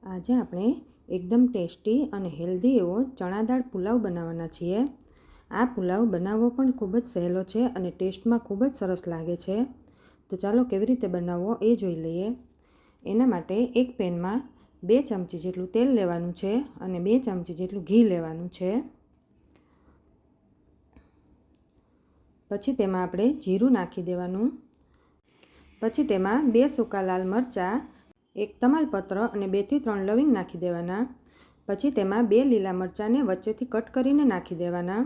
આજે આપણે એકદમ ટેસ્ટી અને હેલ્ધી એવો ચણા દાળ પુલાવ બનાવવાના છીએ। આ પુલાવ બનાવવો પણ ખૂબ જ સહેલો છે અને ટેસ્ટમાં ખૂબ જ સરસ લાગે છે। તો ચાલો કેવી રીતે બનાવવો એ જોઈ લઈએ। એના માટે એક પેનમાં 2 ચમચી જેટલું તેલ લેવાનું છે અને 2 ચમચી જેટલું ઘી લેવાનું છે। પછી તેમાં આપણે જીરું નાખી દેવાનું। પછી તેમાં 2 સૂકા લાલ મરચાં, 1 તમાલપત્ર અને 2 થી 3 લવિંગ નાખી દેવાના। પછી તેમાં 2 લીલા મરચાંને વચ્ચેથી કટ કરીને નાખી દેવાના।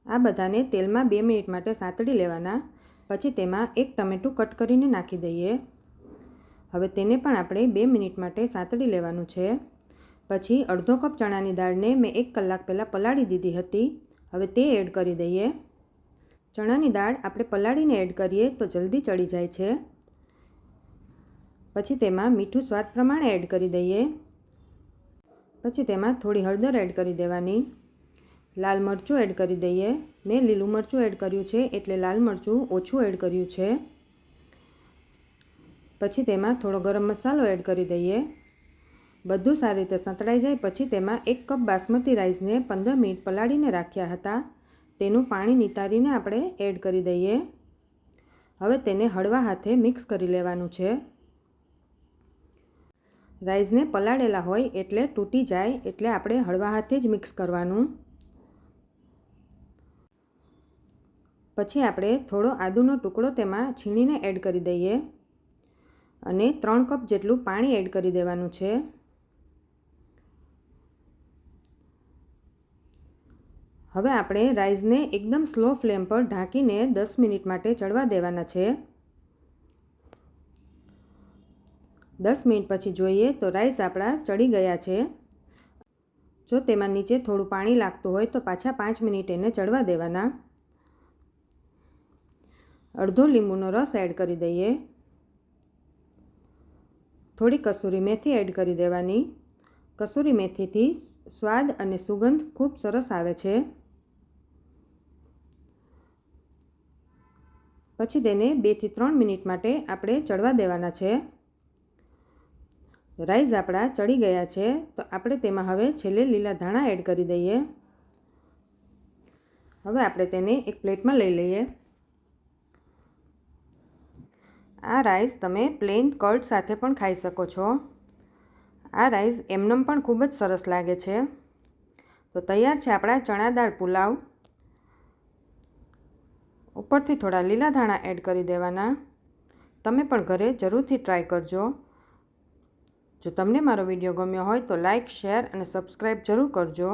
આ બધાને તેલમાં 2 મિનિટ માટે સાતળી લેવાના। પછી તેમાં 1 ટમેટું કટ કરીને નાખી દઈએ। હવે તેને પણ આપણે 2 મિનિટ માટે સાતળી લેવાનું છે। પછી અડધો કપ ચણાની દાળને મેં 1 કલાક પહેલાં પલાળી દીધી હતી। હવે તે એડ કરી દઈએ। ચણાની દાળ આપણે પલાળીને એડ કરીએ તો જલ્દી ચડી જાય છે। પછી તેમાં મીઠું સ્વાદ પ્રમાણે એડ કરી દઈએ। પછી તેમાં થોડી હળદર એડ કરી દેવાની। લાલ મરચું એડ કરી દઈએ। મેં લીલું મરચું એડ કર્યું છે એટલે લાલ મરચું ઓછું એડ કર્યું છે। પછી તેમાં થોડો ગરમ મસાલો એડ કરી દઈએ। બધું સારી રીતે સંતળાઈ જાય પછી તેમાં 1 કપ બાસમતી રાઈસને 15 મિનિટ પલાળીને રાખ્યા હતા તેનું પાણી નિતારીને આપણે એડ કરી દઈએ। હવે તેને હળવા હાથે મિક્સ કરી લેવાનું છે। રાઈસને પલાળેલા હોય એટલે તૂટી જાય એટલે આપણે હળવા હાથે જ મિક્સ કરવાનું। પછી આપણે થોડો આદુનો ટુકડો તેમાં છીણીને એડ કરી દઈએ અને 3 કપ જેટલું પાણી એડ કરી દેવાનું છે। હવે આપણે રાઈસને એકદમ સ્લો ફ્લેમ પર ઢાંકીને 10 મિનિટ માટે ચડવા દેવાના છે। 10 મિનિટ પછી જોઈએ તો રાઈસ આપણા ચડી ગયા છે। જો તેમાં નીચે થોડું પાણી લાગતું હોય તો પાછા 5 મિનિટ એને ચડવા દેવાના। અડધો લીંબુનો રસ એડ કરી દઈએ। થોડી કસૂરી મેથી એડ કરી દેવાની। કસૂરી મેથીથી સ્વાદ અને સુગંધ ખૂબ સરસ આવે છે। પછી તેને 2 થી 3 મિનિટ માટે આપણે ચડવા દેવાના છે। રાઈસ આપણા ચડી ગયા છે તો આપણે તેમાં હવે છેલ્લે લીલા ધાણા એડ કરી દઈએ। હવે આપણે તેને એક પ્લેટમાં લઈ લઈએ। આ રાઈસ તમે પ્લેન કર્ડ સાથે પણ ખાઈ શકો છો। આ રાઈસ એમનેમ પણ ખૂબ જ સરસ લાગે છે। તો તૈયાર છે આપણા ચણા દાળ પુલાવ। ઉપરથી થોડા લીલા ધાણા એડ કરી દેવાના। તમે પણ ઘરે જરૂરથી ટ્રાય કરજો। જો તમને મારો વિડીયો ગમ્યો હોય તો લાઈક, શેર અને સબસ્ક્રાઈબ જરૂર કરજો।